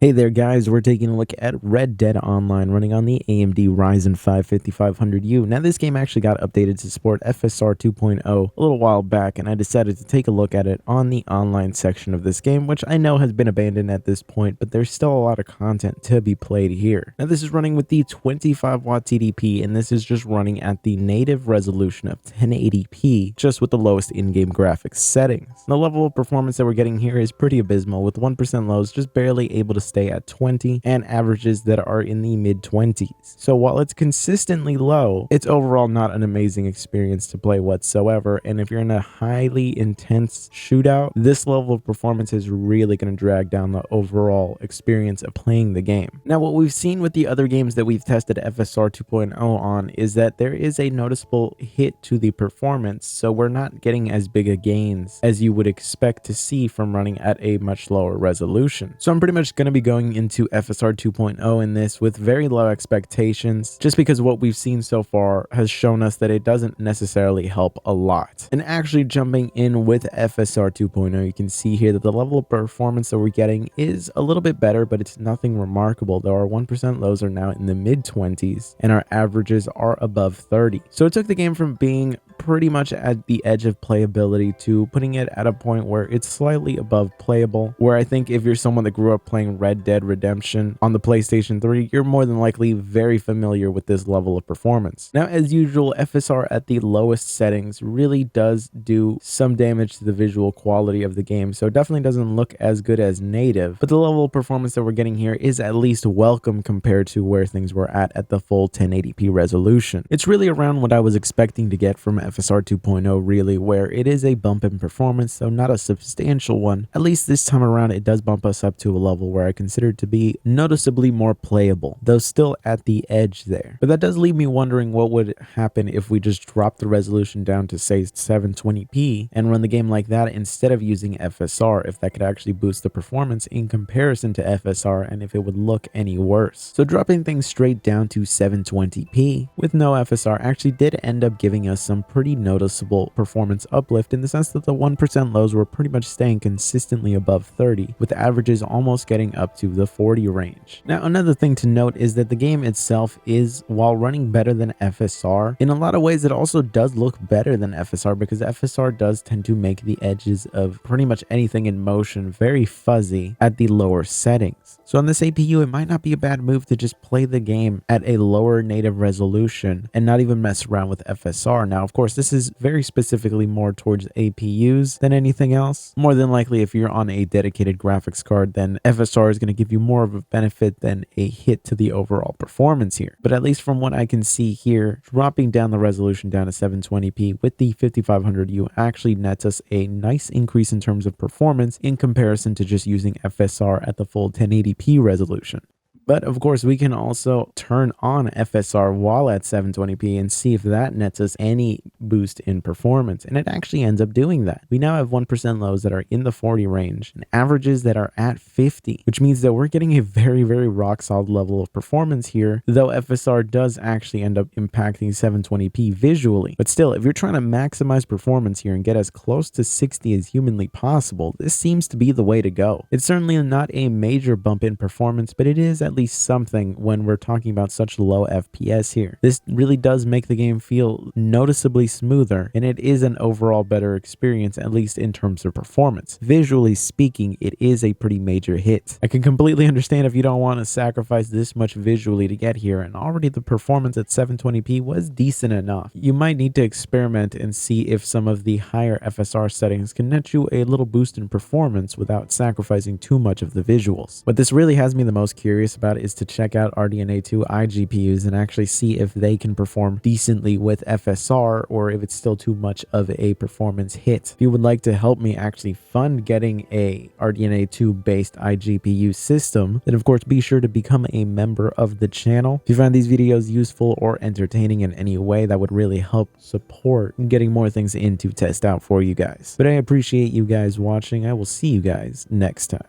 Hey there guys, we're taking a look at Red Dead Online running on the AMD Ryzen 5 5500U. Now this game actually got updated to support FSR 2.0 a little while back, and I decided to take a look at it on the online section of this game, which I know has been abandoned at this point, but there's still a lot of content to be played here. Now this is running with the 25 watt TDP, and this is just running at the native resolution of 1080p, just with the lowest in-game graphics settings. The level of performance that we're getting here is pretty abysmal, with 1% lows just barely able to stay at 20 and averages that are in the mid 20s. So while it's consistently low, it's overall not an amazing experience to play whatsoever. And if you're in a highly intense shootout, this level of performance is really going to drag down the overall experience of playing the game. Now, what we've seen with the other games that we've tested FSR 2.0 on is that there is a noticeable hit to the performance. So we're not getting as big a gains as you would expect to see from running at a much lower resolution. So I'm pretty much going to be going into FSR 2.0 in this with very low expectations, just because what we've seen so far has shown us that it doesn't necessarily help a lot. And actually jumping in with FSR 2.0, you can see here that the level of performance that we're getting is a little bit better, but it's nothing remarkable, though our 1% lows are now in the mid 20s and our averages are above 30. So it took the game from being pretty much at the edge of playability to putting it at a point where it's slightly above playable, where I think if you're someone that grew up playing Red Dead Redemption on the PlayStation 3, you're more than likely very familiar with this level of performance. Now, as usual, FSR at the lowest settings really does do some damage to the visual quality of the game, so it definitely doesn't look as good as native, but the level of performance that we're getting here is at least welcome compared to where things were at the full 1080p resolution. It's really around what I was expecting to get from FSR 2.0 really, where it is a bump in performance, though not a substantial one. At least this time around it does bump us up to a level where I consider it to be noticeably more playable, though still at the edge there. But that does leave me wondering what would happen if we just drop the resolution down to say 720p and run the game like that instead of using FSR, if that could actually boost the performance in comparison to FSR and if it would look any worse. So dropping things straight down to 720p with no FSR actually did end up giving us some pretty noticeable performance uplift, in the sense that the 1% lows were pretty much staying consistently above 30, with averages almost getting up to the 40 range. Now, another thing to note is that the game itself is, while running better than FSR, in a lot of ways it also does look better than FSR, because FSR does tend to make the edges of pretty much anything in motion very fuzzy at the lower settings. So on this APU, it might not be a bad move to just play the game at a lower native resolution and not even mess around with FSR. Now, of course, this is very specifically more towards APUs than anything else. More than likely, if you're on a dedicated graphics card, then FSR is going to give you more of a benefit than a hit to the overall performance here. But at least from what I can see here, dropping down the resolution down to 720p with the 5500U actually nets us a nice increase in terms of performance in comparison to just using FSR at the full 1080p resolution. But of course, we can also turn on FSR while at 720p and see if that nets us any boost in performance. And it actually ends up doing that. We now have 1% lows that are in the 40 range and averages that are at 50, which means that we're getting a very, very rock solid level of performance here, though FSR does actually end up impacting 720p visually. But still, if you're trying to maximize performance here and get as close to 60 as humanly possible, this seems to be the way to go. It's certainly not a major bump in performance, but it is at least something when we're talking about such low FPS here. This really does make the game feel noticeably smoother, and it is an overall better experience, at least in terms of performance. Visually speaking, it is a pretty major hit. I can completely understand if you don't want to sacrifice this much visually to get here, and already the performance at 720p was decent enough. You might need to experiment and see if some of the higher FSR settings can net you a little boost in performance without sacrificing too much of the visuals. What this really has me the most curious about is to check out Radeon 2 iGPUs and actually see if they can perform decently with FSR, or if it's still too much of a performance hit. If you would like to help me actually fund getting a Radeon 2 based iGPU system, then of course be sure to become a member of the channel. If you find these videos useful or entertaining in any way, that would really help support getting more things in to test out for you guys. But I appreciate you guys watching. I will see you guys next time.